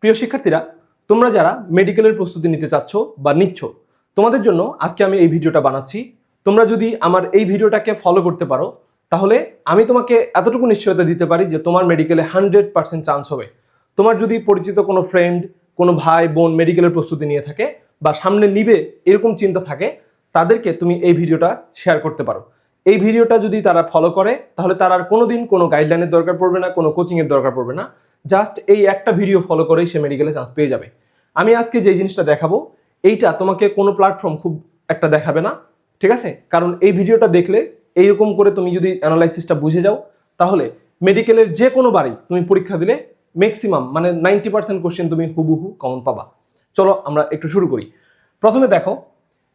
প্রিয় শিক্ষার্থীরা, তোমরা যারা মেডিকেলের প্রস্তুতি নিতে চাচ্ছ বা নিচ্ছ, তোমাদের জন্য আজকে আমি এই ভিডিওটা বানাচ্ছি। তোমরা যদি আমার এই ভিডিওটাকে ফলো করতে পারো, তাহলে আমি তোমাকে এতটুকু নিশ্চয়তা দিতে পারি যে তোমার মেডিকেলে 100% চান্স হবে। তোমার যদি পরিচিত কোনো ফ্রেন্ড, কোনো ভাই বোন মেডিকেলের প্রস্তুতি নিয়ে থাকে বা সামনে নিবে এরকম চিন্তা থাকে, তাদেরকে তুমি এই ভিডিওটা শেয়ার করতে পারো। এই ভিডিওটা যদি তারা ফলো করে, তাহলে তার আর কোনোদিন কোনো গাইডলাইনের দরকার পড়বে না, কোনো কোচিংয়ের দরকার পড়বে না। জাস্ট এই একটা ভিডিও ফলো করেই সে মেডিকেলে চান্স পেয়ে যাবে। আমি আজকে যে জিনিসটা দেখাবো, এইটা তোমাকে কোনো প্ল্যাটফর্ম খুব একটা দেখাবে না, ঠিক আছে? কারণ এই ভিডিওটা দেখলে এইরকম করে তুমি যদি অ্যানালাইসিসটা বুঝে যাও, তাহলে মেডিকেলের যে কোনো বারেই তুমি পরীক্ষা দিলে ম্যাক্সিমাম মানে 90% কোশ্চেন তুমি হুবহু কমন পাবা। চলো আমরা একটু শুরু করি। প্রথমে দেখো,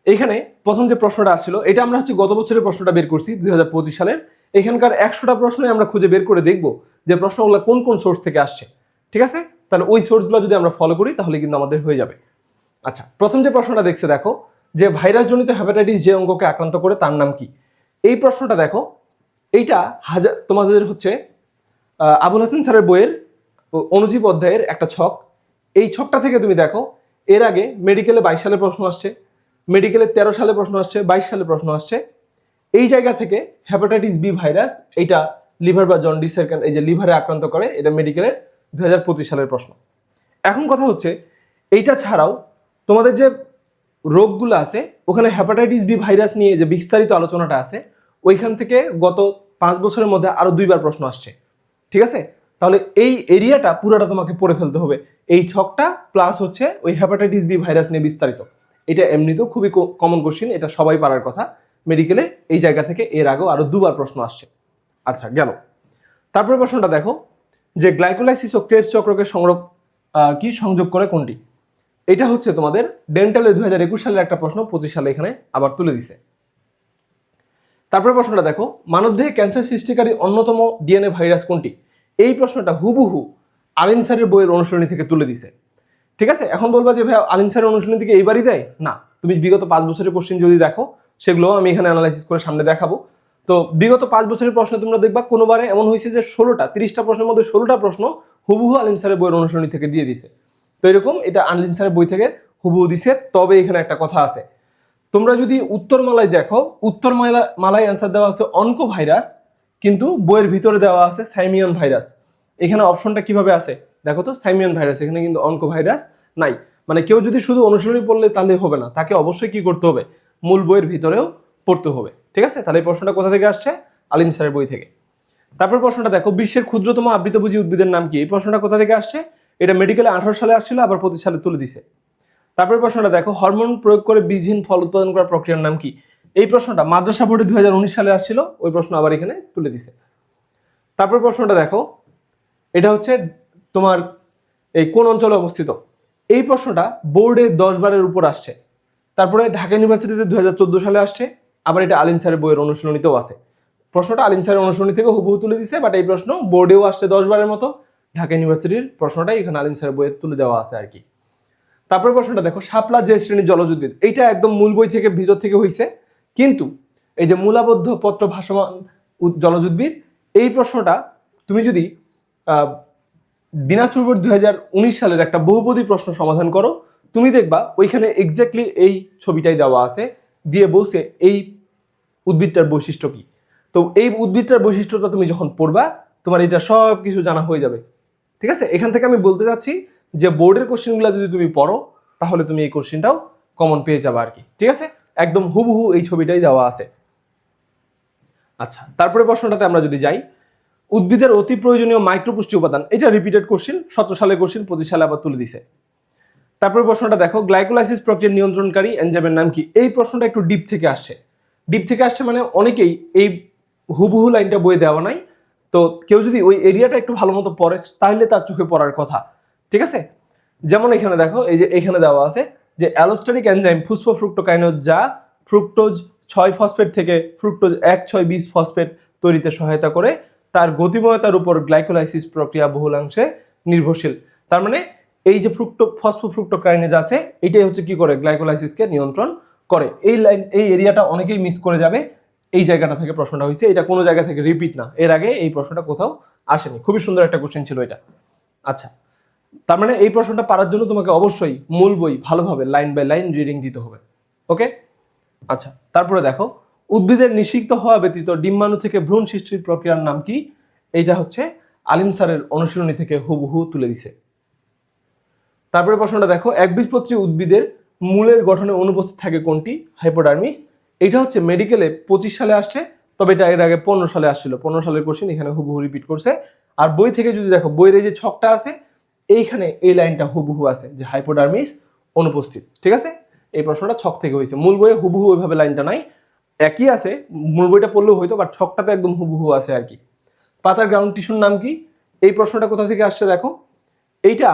এইখানে প্রথম যে প্রশ্নটা আসছিল, এটা আমরা গত বছরের প্রশ্নটা বের করছি 2025 সালের। এখানকার 100টা প্রশ্নই আমরা খুঁজে বের করে দেখব যে প্রশ্নগুলো কোন কোন সোর্স থেকে আসছে, ঠিক আছে? তাহলে ওই সোর্সগুলো যদি আমরা ফলো করি তাহলে কিন্তু আমাদের হয়ে যাবে। আচ্ছা, প্রথম যে প্রশ্নটা দেখছে দেখো, যে ভাইরাসজনিত হেপাটাইটিস যে অঙ্গকে আক্রান্ত করে তার নাম কি? এই প্রশ্নটা দেখো, এইটা তোমাদের আবুল হাসান স্যারের বইয়ের অনুজীব অধ্যায়ের একটা ছক। এই ছকটা থেকে তুমি দেখো, এর আগে মেডিকেলে 22 সালে প্রশ্ন আসছে, মেডিকেলে 13 সালে প্রশ্ন আসছে, 22 সালে প্রশ্ন আসছে। এই জায়গা থেকে হেপাটাইটিস বি ভাইরাস, এইটা লিভার বা জন্ডিসের এই যে লিভারে আক্রান্ত করে, এটা মেডিকেলের 2025 সালের প্রশ্ন। এখন কথা হচ্ছে, এইটা ছাড়াও তোমাদের যে রোগগুলো আছে, ওখানে হেপাটাইটিস বি ভাইরাস নিয়ে যে বিস্তারিত আলোচনাটা আছে, ওইখান থেকে গত 5 বছরের মধ্যে আরো 2বার প্রশ্ন আসছে, ঠিক আছে? তাহলে এই এরিয়াটা পুরোটা তোমাকে পড়ে ফেলতে হবে, এই ছকটা প্লাস ওই হেপাটাইটিস বি ভাইরাস নিয়ে বিস্তারিত। এটা এমনিতেও খুবই কমন কোশ্চেন, এটা সবাই পারার কথা। মেডিকেলে এই জায়গা থেকে এর আগেও আরো 2বার প্রশ্ন আসছে। আচ্ছা, গেল। তারপরে প্রশ্নটা দেখো, যে গ্লাইকোলাইসিস ও ক্রেবস চক্রকে সংযোগ করে কোনটি? এটা তোমাদের ডেন্টালে 2021 সালের একটা প্রশ্ন, 25 সালে এখানে আবার তুলে দিছে। তারপরে প্রশ্নটা দেখো, মানবদেহে ক্যান্সার সৃষ্টিকারী অন্যতম ডিএনএ ভাইরাস কোনটি? এই প্রশ্নটা হুবহু আলিম স্যারের বইয়ের অনুসরণী থেকে তুলে দিছে, ঠিক আছে? এখন বলবা যে ভাই আলিম স্যারের অনুশীলনী থেকে এইবারই দেয় না, তুমি বিগত 5 বছরের কোশ্চেন যদি দেখো, সেগুলো আমি এখানে অ্যানালাইসিস করে সামনে দেখাবো। তো বিগত 5 বছরের প্রশ্ন তোমরা দেখবা কোনোবারে এমন হয়েছে যে 30টা প্রশ্নের মধ্যে 16টা প্রশ্ন হুবহু আলিম স্যারের বইয়ের অনুশীলনী থেকে দিয়ে দিছে। তো এরকম এটা আলিম স্যারের বই থেকে হুবহু দিছে। তবে এখানে একটা কথা আছে, তোমরা যদি উত্তরমালায় দেখো, উত্তরমালায় অ্যান্সার দেওয়া আছে অনকো ভাইরাস, কিন্তু বইয়ের ভিতরে দেওয়া আছে সাইমিয়ন ভাইরাস। এখানে অপশনটা কিভাবে আছে দেখো তো, সাইমিয়ন ভাইরাস, এখানে কিন্তু অনকো ভাইরাস নাই। মানে কেউ যদি শুধু অনুশীলনী পড়লে তাহলে হবে না, তাকে অবশ্যই কি করতে হবে, মূল বইয়ের ভিতরেও পড়তে হবে, ঠিক আছে? তাহলে এই প্রশ্নটা কোথা থেকে আসছে? আলিম স্যারের বই থেকে। তারপর প্রশ্নটা দেখো, বিশ্বের ক্ষুদ্রতম আবৃতভোজী উদ্ভিদের নাম কি? এই প্রশ্নটা কোথা থেকে আসছে? এটা মেডিকেলে 18 সালে আসছিল, আবার 25 সালে তুলে দিছে। তারপর প্রশ্নটা দেখো, হরমোন প্রয়োগ করে বীজহীন ফল উৎপাদন করার প্রক্রিয়ার নাম কি? এই প্রশ্নটা মাদ্রাসা বোর্ডে 2019 সালে আসছিল, ওই প্রশ্ন আবার এখানে তুলে দিছে। তারপর প্রশ্নটা দেখো, এটা তোমার এই কোন অঞ্চলে অবস্থিত? এই প্রশ্নটা বোর্ডে 10 বারের উপর আসছে। তারপরে ঢাকা ইউনিভার্সিটিতে 2014 সালে আসছে, আবার এটা আলিম স্যারের বইয়ের অনুশীলনীতেও আছে। প্রশ্নটা আলিম স্যারের অনুশীলনী থেকে হুবহু তুলে দিছে, বাট এই প্রশ্ন বোর্ডেও আসছে 10 বারের মতো। ঢাকা ইউনিভার্সিটির প্রশ্নটাই এখানে আলিম স্যারের বইয়ে তুলে দেওয়া আছে আর কি। তারপরে প্রশ্নটা দেখো, শাপলা যে শ্রেণীর জলজ উদ্ভিদ, এইটা একদম মূল বই থেকে ভিতর থেকে হয়েছে, কিন্তু এই যে মূলাবদ্ধ পত্র ভাসমান জলজ উদ্ভিদ, এই প্রশ্নটা তুমি যদি দিনাজপুর বোর্ড 2019 সালের একটা বহুপদী প্রশ্ন সমাধান করো, তুমি দেখবা ওইখানে এক্স্যাক্টলি এই ছবিটাই দেওয়া আছে, দিয়ে বলছে এই উদ্ভিদটার বৈশিষ্ট্য কি। তো এই উদ্ভিদটার বৈশিষ্ট্যটা তুমি যখন পড়বা, তোমার এটা সব কিছু জানা হয়ে যাবে, ঠিক আছে? এখান থেকে আমি বলতে চাচ্ছি যে বোর্ডের কোশ্চেনগুলো যদি তুমি পড়ো, তাহলে তুমি এই কোশ্চেনটাও কমন পেয়ে যাবে আর কি, ঠিক আছে? একদম হুবহু এই ছবিটাই দেওয়া আছে। আচ্ছা, তারপরে প্রশ্নটাতে আমরা যদি যাই, উদ্ভিদের অতি প্রয়োজনীয় মাইক্রোপুষ্টি উপাদান, এটা রিপিটেড কোশ্চেন, 17 সালের কোশ্চেন, 25 সালে আবার তুলে দিছে। তারপরে প্রশ্নটা দেখো, গ্লাইকোলাইসিস প্রক্রিয়া নিয়ন্ত্রণকারী এনজাইমের নাম কি? এই প্রশ্নটা একটু ডিপ থেকে আসছে। ডিপ থেকে আসছে মানে অনেকেই এই হুবহু লাইনটা বইয়ে দেওয়া নাই, তো কেউ যদি ওই এরিয়াটা একটু ভালো মতো পড়ে, তাহলে তার চোখে পড়ার কথা, ঠিক আছে? যেমন এখানে দেখো, এই যে এখানে দেওয়া আছে যে অ্যালোস্টেরিক এনজাইম ফুসফোফ্রুক্টোকাইনোজ, যা ফ্রুক্টোজ 6 ফসফেট থেকে ফ্রুক্টোজ 1,6,20 ফসফেট তৈরিতে সহায়তা করে, তার গতিময়তার উপর গ্লাইকোলাইসিস প্রক্রিয়া বহুলাংশে নির্ভরশীল। তার মানে এই যে ফসফোফ্রুক্টোকাইনেজ আছে, এটাই কি করে, গ্লাইকোলাইসিসকে নিয়ন্ত্রণ করে। এই এরিয়াটা অনেকেই মিস করে যাবে, এই জায়গাটা থেকে প্রশ্নটা হয়েছে, এটা কোনো জায়গা থেকে রিপিট না, এর আগে এই প্রশ্নটা কোথাও আসেনি। খুবই সুন্দর একটা কোশ্চেন ছিল এটা। আচ্ছা, তার মানে এই প্রশ্নটা পারার জন্য তোমাকে অবশ্যই মূল বই ভালোভাবে লাইন বাই লাইন রিডিং দিতে হবে। ওকে, আচ্ছা তারপরে দেখো, উদ্ভিদের নিষিক্ত হওয়া ব্যতীত ডিম্বাণু থেকে ভ্রূণ সৃষ্টির প্রক্রিয়ার নাম কি? এইটা হচ্ছে আলিম স্যারের অনুশীলনী থেকে হুবহু তুলে দিছে। তারপরে প্রশ্নটা দেখো, একবীজপত্রী উদ্ভিদের মূলের গঠনে অনুপস্থিত থাকে কোনটি? হাইপোডার্মিস। এটা হচ্ছে মেডিকেলে 25 সালে আসছে, তবে এটা এর আগে 15 সালে আসছিল। 15 সালের কোশ্চেন এখানে হুবহু রিপিট করছে। আর বই থেকে যদি দেখো, বইয়ের এই যে ছকটা আছে এইখানে এই লাইনটা হুবহু আছে যে হাইপোডার্মিস অনুপস্থিত। ঠিক আছে, এই প্রশ্নটা ছক থেকে হয়েছে, মূল বইয়ে হুবহু ওইভাবে লাইনটা নাই, একই আছে, মূল বইটা পড়লেও হয়তো, বাট ছকটাতে একদম হুবহু আছে আর কি। পাতার গ্রাউন্ড টিস্যুর নাম কি? এই প্রশ্নটা কোথা থেকে আসছে দেখো, এইটা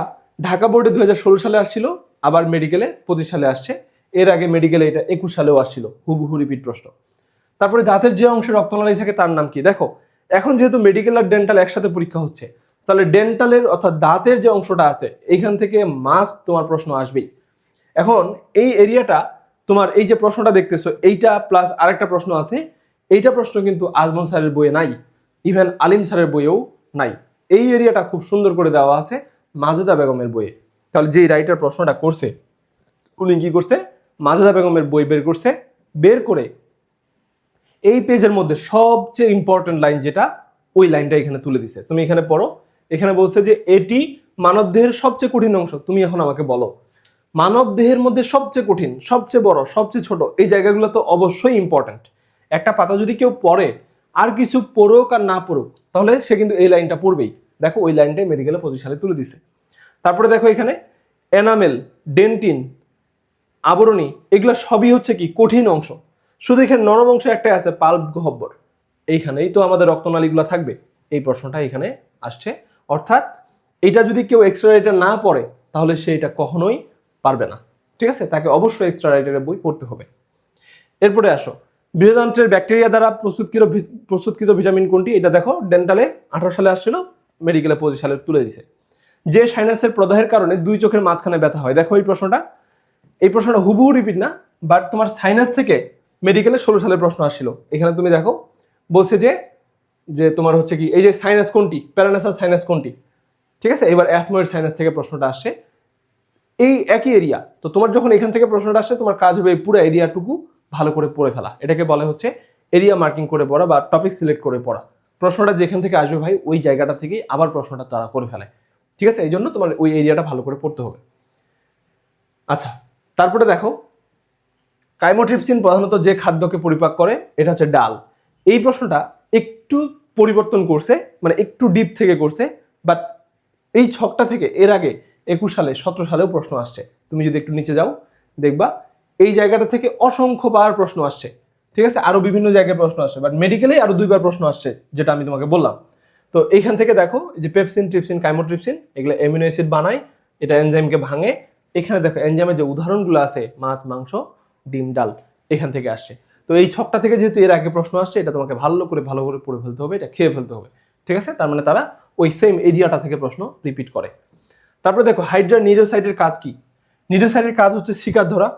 ঢাকা বোর্ডে 2016 সালে আসছিল, আবার মেডিকেলে 25 সালে আসছে, এর আগে মেডিকেলে এটা 21 সালেও আসছিল, হুবহু রিপিট প্রশ্ন। তারপরে দাঁতের যে অংশে রক্তনালী থাকে তার নাম কি? দেখো এখন যেহেতু মেডিকেল আর ডেন্টাল একসাথে পরীক্ষা হচ্ছে, তাহলে ডেন্টালের অর্থাৎ দাঁতের যে অংশটা আছে এইখান থেকে মাস্ট তোমার প্রশ্ন আসবেই। এখন এই এরিয়াটা তোমার এই যে প্রশ্নটা দেখতেছো এইটা প্লাস আরেকটা প্রশ্ন আছে, এইটা প্রশ্ন কিন্তু আজমল স্যারের বইয়ে নাই, ইভেন আলিম স্যারের বইয়েও নাই। এই এরিয়াটা খুব সুন্দর করে দেওয়া আছে মাজেদা বেগমের বইয়ে। তাহলে যে রাইটার প্রশ্নটা করছে উনি কি করছে, মাজেদা বেগমের বই বের করছে, বের করে এই পেজের মধ্যে সবচেয়ে ইম্পর্টেন্ট লাইন যেটা, ওই লাইনটা এখানে তুলে দিছে। তুমি এখানে পড়ো, এখানে বলছে যে এটি মানব দেহের সবচেয়ে কঠিন অংশ। তুমি এখন আমাকে বলো, মানব দেহের মধ্যে সবচেয়ে কঠিন, সবচেয়ে বড়, সবচেয়ে ছোট, এই জায়গাগুলো তো অবশ্যই ইম্পর্টেন্ট। একটা পাতা যদি কেউ পড়ে, আর কিছু পড়ুক আর না পড়ুক, তাহলে সে কিন্তু এই লাইনটা পড়বেই। দেখো ওই লাইনটাই মেডিকেলে 25 সালে তুলে দিছে। তারপরে দেখো এখানে এনামেল, ডেন্টিন, আবরণী, এগুলো সবই হচ্ছে কি কঠিন অংশ। শুধু এখানে নরম অংশ একটাই আছে, পাল্প গহ্বর, এইখানেই তো আমাদের রক্তনালীগুলো থাকবে। এই প্রশ্নটা এখানে আসছে, অর্থাৎ এটা যদি কেউ এক্সট্রা রাইটার না পড়ে তাহলে সে এটা কখনোই পারবে না। ঠিক আছে, তাকে অবশ্যই এক্সট্রা রাইটারের বই পড়তে হবে। এরপরে আসো, বৃহদান্ত্রের ব্যাকটেরিয়া দ্বারা প্রস্তুতকৃত ভিটামিন কোনটি? এটা দেখো ডেন্টালে 18 সালে আসছিল, মেডিকেলে 25 সালে তুলে দিছে। যে সাইনাসের প্রদাহের কারণে দুই চোখের মাঝখানে ব্যথা হয়, দেখো এই প্রশ্নটা, এই প্রশ্নটা হুবহু রিপিট না, বাট তোমার সাইনাস থেকে মেডিকেলে 16 সালের প্রশ্ন আসছিল। এখানে তুমি দেখো বলছে যে যে তোমার হচ্ছে কি, এই যে সাইনাস কোনটি, প্যারানাসাল সাইনাস কোনটি? ঠিক আছে, এবার অ্যাথময়েড সাইনাস থেকে প্রশ্নটা আসছে, এই একই এরিয়া। তো তোমার যখন এখান থেকে প্রশ্নটা আসছে, তোমার কাজ হবে এই পুরো এরিয়াটুকু ভালো করে পড়ে ফেলা। এটাকে বলা হচ্ছে এরিয়া মার্কিং করে পড়া বা টপিক সিলেক্ট করে পড়া। প্রশ্নটা যেখান থেকে আসবে ভাই, ওই জায়গাটা থেকেই আবার প্রশ্নটা তারা করে ফেলায়। ঠিক আছে, এই জন্য তোমার ওই এরিয়াটা ভালো করে পড়তে হবে। আচ্ছা, তারপরে দেখো, কাইমোট্রিপসিন প্রধানত যে খাদ্যকে পরিপাক করে, এটা হচ্ছে ডাল। এই প্রশ্নটা একটু পরিবর্তন করছে, মানে একটু ডিপ থেকে করছে, বাট এই ছকটা থেকে এর আগে 21 সালে 17 সালেও প্রশ্ন আসছে। তুমি যদি একটু নিচে যাও দেখবা এই জায়গাটা থেকে অসংখ্যবার প্রশ্ন আসছে। ঠিক আছে, আরো বিভিন্ন জায়গায় প্রশ্ন আসছে, বাট মেডিকেলে আরো 2বার প্রশ্ন আসছে, যেটা আমি তোমাকে বললাম। তো এইখান থেকে দেখো যে পেপসিন, ট্রিপসিন, কাইমোট্রিপসিন, এগুলো অ্যামিনো অ্যাসিড বানায়, এটা এনজাইমকে ভাঙে। এখানে দেখো এনজাইমের যে উদাহরণগুলো আছে, মাছ, মাংস, ডিম, ডাল, এখান থেকে আসছে। তো এই ছকটা থেকে যেহেতু এর আগে প্রশ্ন আসছে, এটা তোমাকে ভালো করে পড়ে ফেলতে হবে, এটা খেয়ে ফেলতে হবে। ঠিক আছে, তার মানে তারা ওই সেম এরিয়াটা থেকে প্রশ্ন রিপিট করে। তারপরে দেখো, হাইড্রা নিউরোসাইটের কাজ কি? নিউরোসাইটের কাজ হচ্ছে শিকার ধরা।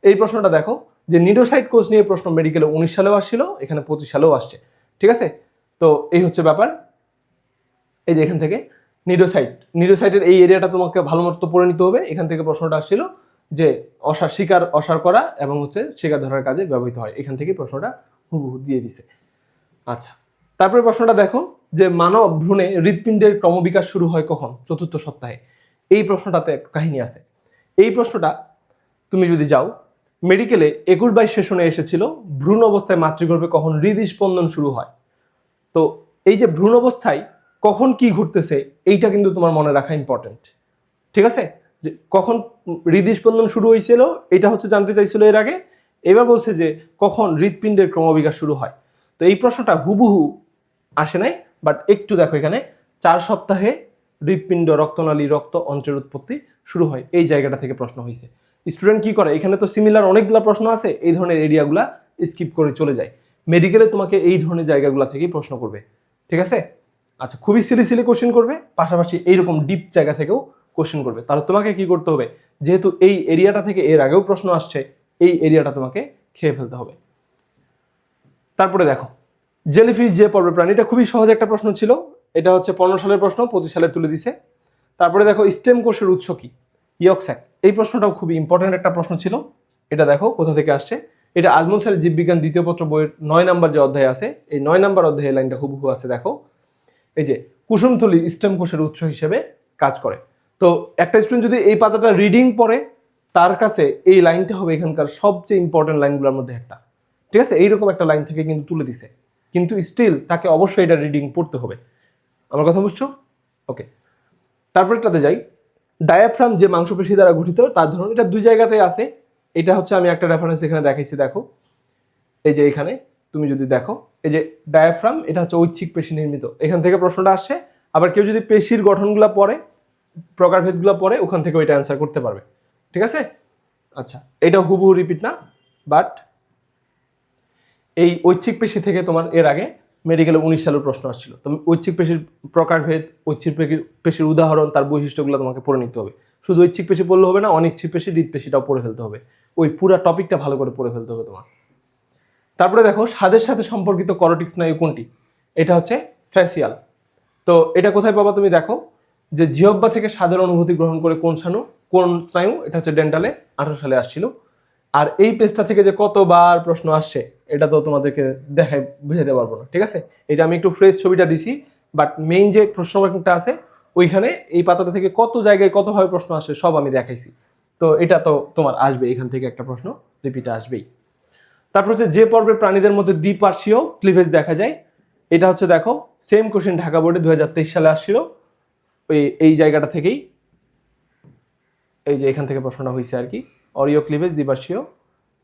এই প্রশ্নটা দেখো যে নিউরোসাইট কোর্স নিয়ে প্রশ্ন মেডিকেলে 19 সালেও আসছিল, এখানে 25 সালেও আসছে। ঠিক আছে, তো এই হচ্ছে ব্যাপার। এই যে এখান থেকে নিউরোসাইটের এই এরিয়াটা তোমাকে ভালো মতো পড়ে নিতে হবে। এখান থেকে প্রশ্নটা আসছিল যে অসার করা এবং হচ্ছে শিকার ধরার কাজে ব্যবহৃত হয়, এখান থেকে প্রশ্নটা হুবহু দিয়ে দিছে। আচ্ছা, তারপরে প্রশ্নটা দেখো যে মানব ভ্রূণে হৃৎপিণ্ডের ক্রমবিকাশ শুরু হয় কখন? 4র্থ সপ্তাহে। এই প্রশ্নটাতে কাহিনী আছে। এই প্রশ্নটা তুমি যদি যাও মেডিকেলে 21-22 সেশনে এসেছিল, ভ্রূণ অবস্থায় মাতৃগর্ভে কখন হৃদস্পন্দন শুরু হয়। তো এই যে ভ্রূণ অবস্থায় কখন কি ঘটতেছে, এইটা কিন্তু তোমার মনে রাখা ইম্পর্টেন্ট। ঠিক আছে, যে কখন হৃদস্পন্দন শুরু হয়েছিল এটা হচ্ছে জানতে চাইছিল এর আগে। এবার বলছে যে কখন হৃৎপিণ্ডের ক্রমবিকাশ শুরু হয়। তো এই প্রশ্নটা হুবহু আসে নাই, বাট একটু দেখো এখানে 4 সপ্তাহে হৃৎপিণ্ড, রক্তনালী, রক্ত অন্ত্রের উৎপত্তি শুরু হয়, এই জায়গাটা থেকে প্রশ্ন হয়েছে। স্টুডেন্ট কি করে, এখানে তো সিমিলার অনেকগুলো প্রশ্ন আছে, এই ধরনের এরিয়াগুলা স্কিপ করে চলে যায়। মেডিকেলে তোমাকে এই ধরনের জায়গাগুলো থেকেই প্রশ্ন করবে। ঠিক আছে, আচ্ছা, খুবই সিলি কোশ্চেন করবে, পাশাপাশি এইরকম ডিপ জায়গা থেকেও কোশ্চেন করবে। তাহলে তোমাকে কি করতে হবে, যেহেতু এই এরিয়াটা থেকে এর আগেও প্রশ্ন আসছে, এই এরিয়াটা তোমাকে খেয়ে ফেলতে হবে। তারপরে দেখো, জেলিফিশ যে পর্বের প্রাণী, এটা খুবই সহজ একটা প্রশ্ন ছিল। এটা হচ্ছে 15 সালের প্রশ্ন, 25 সালে তুলে দিছে। তারপরে দেখো স্টেম কোষের উৎস কি, ইয়কস্যাক। এই প্রশ্নটাও খুবই ইম্পর্টেন্ট একটা প্রশ্ন ছিল। এটা দেখো কোথা থেকে আসছে, এটা আজমল স্যারের জীববিজ্ঞান দ্বিতীয় পত্র বইয়ের 9 নম্বর যে অধ্যায় আছে, এই 9 নম্বর অধ্যায়ে লাইনটা হুবহু আছে। দেখো এই যে কুসুমথলি স্টেম কোষের উৎস হিসেবে কাজ করে। তো একটা স্টুডেন্ট যদি এই পাতাটা রিডিং পড়ে, তার কাছে এই লাইনটা হবে এখানকার সবচেয়ে ইম্পর্টেন্ট লাইনগুলোর মধ্যে একটা। ঠিক আছে, এইরকম একটা লাইন থেকে কিন্তু তুলে দিছে, কিন্তু স্টিল তাকে অবশ্যই এটা রিডিং পড়তে হবে। আমার কথা বুঝছো? ওকে, তারপরেটাতে যাই। ডায়াফ্রাম যে মাংসপেশি দ্বারা গঠিত তার ধরন, এটা দুই জায়গাতেই আছে। এটা হচ্ছে আমি একটা রেফারেন্স এখানে দেখাইছি, দেখো এই যে এখানে তুমি যদি দেখো, এই যে ডায়াফ্রাম, এটা হচ্ছে ঐচ্ছিক পেশি নির্মিত, এখান থেকে প্রশ্নটা আসছে। আবার কেউ যদি পেশির গঠনগুলো পড়ে, প্রকারভেদগুলো পড়ে, ওখান থেকে ওইটা অ্যান্সার করতে পারবে। ঠিক আছে, আচ্ছা এটা হুবহু রিপিট না, বাট এই ঐচ্ছিক পেশি থেকে তোমার এর আগে মেডিকেলে 19 সালের প্রশ্ন আসছিল। তুমি ঐচ্ছিক পেশির প্রকারভেদ, ঐচ্ছিক পেশির উদাহরণ, তার বৈশিষ্ট্যগুলো তোমাকে পড়ে নিতে হবে। শুধু ঐচ্ছিক পেশি পড়লে হবে না, অনিচ্ছিক পেশি, হৃদপেশিটাও পড়ে ফেলতে হবে। ওই পুরো টপিকটা ভালো করে পড়ে ফেলতে হবে তোমার। তারপরে দেখো স্বাদের সাথে সম্পর্কিত করটিক স্নায়ু কোনটি, এটা হচ্ছে ফ্যাসিয়াল। তো এটা কোথায় পাবা তুমি দেখো, যে জিহ্বা থেকে স্বাদের অনুভূতি গ্রহণ করে কোন স্নায়ু, এটা হচ্ছে ডেন্টালে 18 সালে আসছিল। আর এই পেজটা থেকে যে কতবার প্রশ্ন আসছে এটা তো তোমাদেরকে দেখায় বুঝাতে পারবো না। ঠিক আছে, এটা আমি একটু ফ্রেশ ছবিটা দিছি, বাট মেইন যে প্রশ্ন ব্যাংকটা আছে ওইখানে এই পাতাটা থেকে কত জায়গায় কতভাবে প্রশ্ন আসে সব আমি দেখাইছি। তো এটা তো তোমার আসবে, এখান থেকে একটা প্রশ্ন রিপিট আসবেই। তারপর হচ্ছে যে পর্বে প্রাণীদের মধ্যে দ্বিপার্শ্বীয় ক্লিভেজ দেখা যায়, এটা হচ্ছে দেখো সেম কোশ্চেন ঢাকা বোর্ডে 2023 সালে আসছিল। এই জায়গাটা থেকেই, এই যে এখান থেকে প্রশ্নটা হয়েছে আর কি, অরিও ক্লিভেজ, দ্বিপার্শ্বীয়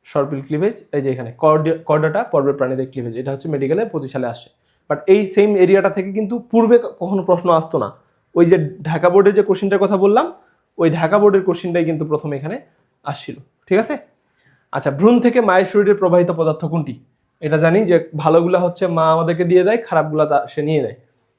সর্পিল ক্লিভেজ, এই যে এখানে কর্ডাটা পর্বের প্রাণীদের ক্লিভেজ, এটা হচ্ছে মেডিকেলে 25 সালে আসে। বাট এই সেম এরিয়াটা থেকে কিন্তু পূর্বে কখনো প্রশ্ন আসতো না। ওই যে ঢাকা বোর্ডের যে কোশ্চেনটার কথা বললাম, ওই ঢাকা বোর্ডের কোশ্চেনটাই কিন্তু প্রথমে এখানে আসছিল। ঠিক আছে, আচ্ছা ভ্রূণ থেকে মায়ের শরীরে প্রবাহিত পদার্থ কোনটি, এটা জানি যে ভালোগুলা হচ্ছে মা আমাদেরকে দিয়ে দেয়, খারাপগুলা সে নিয়ে নেয়।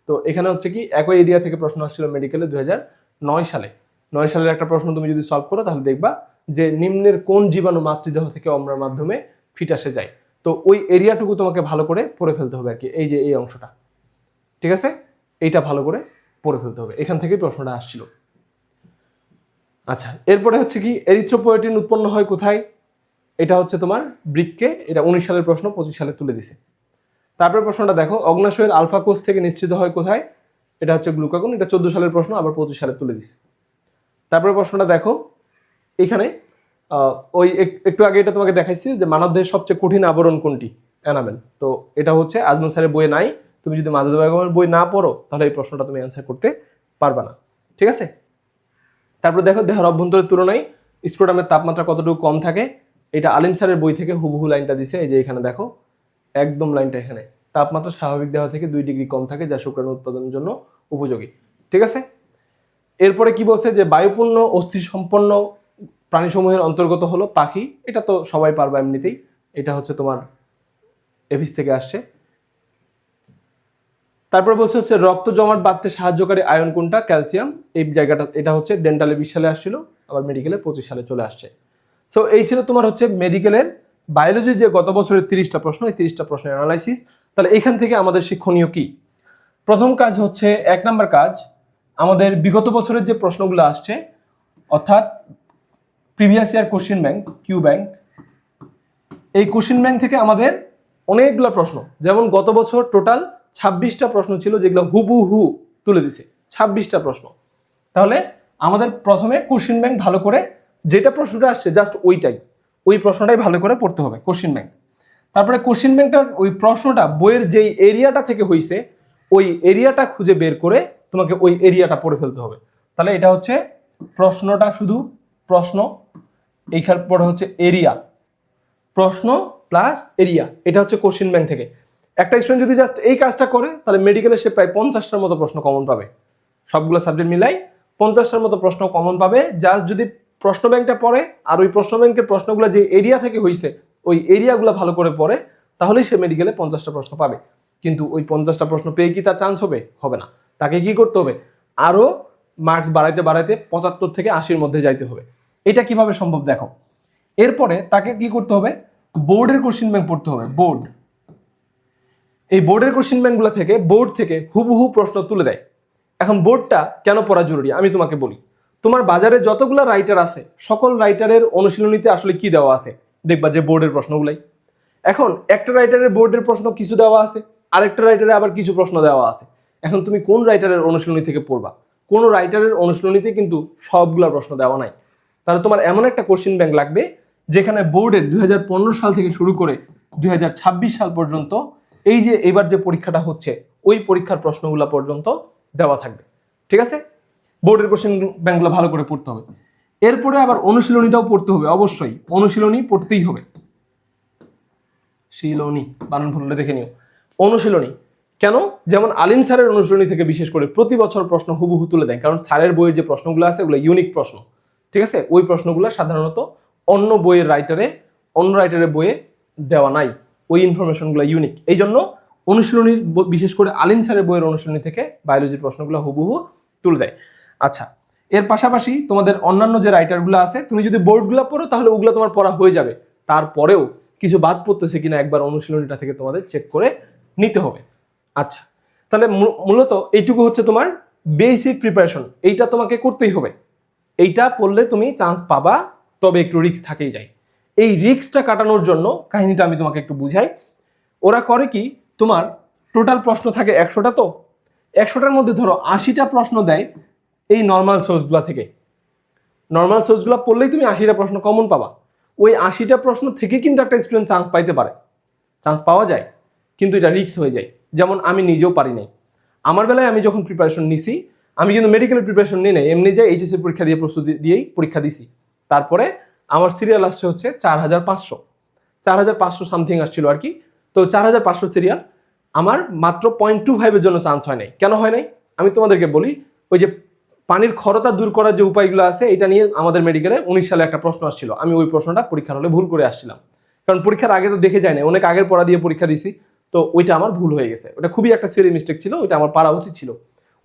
তো এখানে হচ্ছে কি একই এরিয়া থেকে প্রশ্ন আসছিল মেডিকেলে 2009 সালে। 9 সালের একটা প্রশ্ন তুমি যদি সলভ করো তাহলে দেখবা যে নিম্নের কোন জীবাণু মাতৃদেহ থেকে অম্লার মাধ্যমে ফিটাসে যায়। তো ওই এরিয়াটুকু তোমাকে ভালো করে পড়ে ফেলতে হবে আর কি, এই যে এই অংশটা। ঠিক আছে, এইটা ভালো করে পড়ে ফেলতে হবে, এখান থেকেই প্রশ্নটা আসছিল। আচ্ছা এরপরে হচ্ছে কি এরিথ্রোপয়েটিন উৎপন্ন হয় কোথায়, এটা হচ্ছে তোমার বৃক্কে, এটা 19 সালের প্রশ্ন, 25 সালে তুলে দিছে। তারপরে প্রশ্নটা দেখো অগ্নাশয়ের আলফা কোষ থেকে নিঃসৃত হয় কোথায়, এটা হচ্ছে গ্লুকাগন, এটা 14 সালের প্রশ্ন, আবার 25 সালে তুলে দিছে। তারপরে প্রশ্নটা দেখো এখানে ওই একটু আগে এটা তোমাকে দেখাইছি যে মানবদেহের সবচেয়ে কঠিন আবরণ কোনটি, এনামেল। তো এটা হচ্ছে আজমল স্যারের বইয়ে নাই, তুমি যদি মাজেদা বেগমের বই না পড়ো তাহলে এই প্রশ্নটা তুমি অ্যান্সার করতে পারবে না। ঠিক আছে, তারপর দেখো দেহের অভ্যন্তরের তুলনায় স্ক্রোটামের তাপমাত্রা কতটুকু কম থাকে, এটা আলিম স্যারের বই থেকে হুবহু লাইনটা দিছে, এই যে এখানে দেখো একদম লাইনটা এখানে, তাপমাত্রা স্বাভাবিক দেহ থেকে 2 ডিগ্রি কম থাকে, যা শুক্রাণু উৎপাদনের জন্য উপযোগী। ঠিক আছে, এরপরে কি বলছে যে বায়ুপূর্ণ অস্থি সম্পন্ন প্রাণীসমূহের অন্তর্গত হলো পাখি, এটা তো সবাই পারবে এমনিতেই, এটা হচ্ছে তোমার এভিস থেকে আসছে। তারপর বলছে হচ্ছে রক্ত জমাট বাঁধতে সাহায্যকারী আয়ন কোনটা, ক্যালসিয়াম। এই জায়গাটা এটা হচ্ছে ডেন্টালে 20 সালে আসছিল, আবার মেডিকেলে 25 সালে চলে আসছে। সো এই ছিল তোমার হচ্ছে মেডিকেলের বায়োলজির যে গত বছরের 30টা প্রশ্ন, এই 30টা প্রশ্নের অ্যানালাইসিস। তাহলে এখান থেকে আমাদের শিক্ষণীয় কি, প্রথম কাজ হচ্ছে 1 নাম্বার কাজ, আমাদের বিগত বছরের যে প্রশ্নগুলো আসছে অর্থাৎ previous year question bank, Q bank, এই কোশ্চেন ব্যাংক থেকে আমাদের অনেকগুলো প্রশ্ন, যেমন গত বছর টোটাল 26টা প্রশ্ন ছিল যেগুলো হুবহু তুলে দিছে, 26টা প্রশ্ন। তাহলে আমাদের প্রথমে কোশ্চেন ব্যাংক ভালো করে, যেটা প্রশ্নটা আসছে জাস্ট ওই প্রশ্নটাই ভালো করে পড়তে হবে কোশ্চেন ব্যাংক। তারপরে কোশ্চেন ব্যাংকটার ওই প্রশ্নটা বইয়ের যেই এরিয়াটা থেকে হয়েছে ওই এরিয়াটা খুঁজে বের করে তোমাকে ওই এরিয়াটা পড়ে ফেলতে হবে। তাহলে এটা হচ্ছে প্রশ্নটা, শুধু প্রশ্ন, এইখান পরে হচ্ছে এরিয়া, প্রশ্ন প্লাস এরিয়া, এটা হচ্ছে কোশ্চেন ব্যাংক থেকে। একটা স্টুডেন্ট যদি জাস্ট এই কাজটা করে তাহলে মেডিকেলে সে প্রায় 50টার মতো প্রশ্ন কমন পাবে, সবগুলো সাবজেক্ট মিলাই 50টার মতো প্রশ্ন কমন পাবে, জাস্ট যদি প্রশ্ন ব্যাংকটা পড়ে আর ওই প্রশ্ন ব্যাংকের প্রশ্নগুলো যে এরিয়া থেকে হয়েছে ওই এরিয়াগুলো ভালো করে পড়ে, তাহলেই সে মেডিকেলে 50টা প্রশ্ন পাবে। কিন্তু ওই 50টা প্রশ্ন পেয়ে কি তার চান্স হবে, হবে না। তাকে কি করতে হবে, আরো মার্কস বাড়াইতে বাড়াইতে 75 থেকে 80-র মধ্যে যাইতে হবে। এটা কিভাবে সম্ভব দেখো, এরপরে তাকে কি করতে হবে, বোর্ডের কোশ্চেন ব্যাংক পড়তে হবে। বোর্ড, এই বোর্ডের কোশ্চেন ব্যাংকগুলো থেকে বোর্ড থেকে হুবহু প্রশ্ন তুলে দেয়। এখন বোর্ডটা কেন পড়া জরুরি আমি তোমাকে বলি। তোমার বাজারে যতগুলো রাইটার আছে সকল রাইটারের অনুশীলনীতে আসলে কি দেওয়া আছে দেখবা যে বোর্ডের প্রশ্নগুলাই। এখন একটা রাইটারের বোর্ডের প্রশ্ন কিছু দেওয়া আছে, আরেকটা রাইটারে আবার কিছু প্রশ্ন দেওয়া আছে। এখন তুমি কোন রাইটারের অনুশীলনী থেকে পড়বা? কোনো রাইটারের অনুশীলনীতে কিন্তু সবগুলা প্রশ্ন দেওয়া নাই। তাহলে তোমার এমন একটা কোশ্চেন ব্যাংক লাগবে যেখানে বোর্ডের 2015 সাল থেকে শুরু করে 2026 সাল পর্যন্ত এই যে এবার যে পরীক্ষাটা হচ্ছে ওই পরীক্ষার প্রশ্নগুলো পর্যন্ত দেওয়া থাকবে। ঠিক আছে, বোর্ডের কোশ্চেন ব্যাংকগুলো ভালো করে পড়তে হবে। এরপরে আবার অনুশীলনীটাও পড়তে হবে, অবশ্যই অনুশীলনী পড়তেই হবে। শিলনী বানান ভুল হলে দেখে নিও। অনুশীলনী কেন? যেমন আলিম স্যারের অনুশীলনী থেকে বিশেষ করে প্রতি বছর প্রশ্ন হুবহু তুলে দেয়, কারণ স্যারের বইয়ের যে প্রশ্নগুলো আছে ওগুলো ইউনিক প্রশ্ন। ঠিক আছে, ওই প্রশ্নগুলো সাধারণত অন্য বইয়ের অন্য রাইটারের বইয়ে দেওয়া নাই, ওই ইনফরমেশনগুলো ইউনিক। এই জন্য অনুশীলনীর বিশেষ করে আলিম স্যারের বইয়ের অনুশীলনী থেকে বায়োলজির প্রশ্নগুলো হুবহু তুলে দেয়। আচ্ছা, এর পাশাপাশি তোমাদের অন্যান্য যে রাইটারগুলো আছে তুমি যদি বোর্ডগুলো পড়ো তাহলে ওগুলো তোমার পড়া হয়ে যাবে, তারপরেও কিছু বাদ পড়তেছে কিনা একবার অনুশীলনীটা থেকে তোমাদের চেক করে নিতে হবে। আচ্ছা, তাহলে মূলত এইটুকু হচ্ছে তোমার বেসিক প্রিপারেশন, এইটা তোমাকে করতেই হবে। এইটা পড়লে তুমি চান্স পাবা, তবে একটু রিস্ক থাকেই যায়। এই রিস্কটা কাটানোর জন্য কাহিনীটা আমি তোমাকে একটু বুঝাই। ওরা করে কি, তোমার টোটাল প্রশ্ন থাকে 100টা, তো 100টার মধ্যে ধরো 80টা প্রশ্ন দেয় এই নর্মাল সোর্সগুলো থেকে। নর্মাল সোর্সগুলো পড়লেই তুমি 80টা প্রশ্ন কমন পাবা। ওই 80টা প্রশ্ন থেকে কিন্তু একটা স্টুডেন্ট চান্স পাইতে পারে, চান্স পাওয়া যায়, কিন্তু এটা রিস্ক হয়ে যায়। যেমন আমি নিজেও পারি নাই। আমার বেলায় আমি যখন প্রিপারেশন নিছি, আমি কিন্তু মেডিকেলের প্রিপারেশন নিই নাই, এমনি যাই এইচএসসি পরীক্ষা দিয়ে প্রস্তুতি দিয়েই পরীক্ষা দিছি। তারপরে আমার সিরিয়াল আসছে হচ্ছে 4500 সামথিং আসছিল আর কি। তো 4500 সিরিয়াল, আমার মাত্র 0.25-এর জন্য চান্স হয় নাই। কেন হয় নাই আমি তোমাদেরকে বলি। ওই যে পানির খরতা দূর করার যে উপায়গুলো আছে এটা নিয়ে আমাদের মেডিকেলে 19 সালে একটা প্রশ্ন আসছিল, আমি ওই প্রশ্নটা পরীক্ষার হলে ভুল করে আসছিলাম, কারণ পরীক্ষার আগে তো দেখে যায় না, অনেক আগের পড়া দিয়ে পরীক্ষা দিছি। তো ওইটা আমার ভুল হয়ে গেছে, ওটা খুবই একটা সিলি মিস্টেক ছিল, ওইটা আমার পারা উচিত ছিল।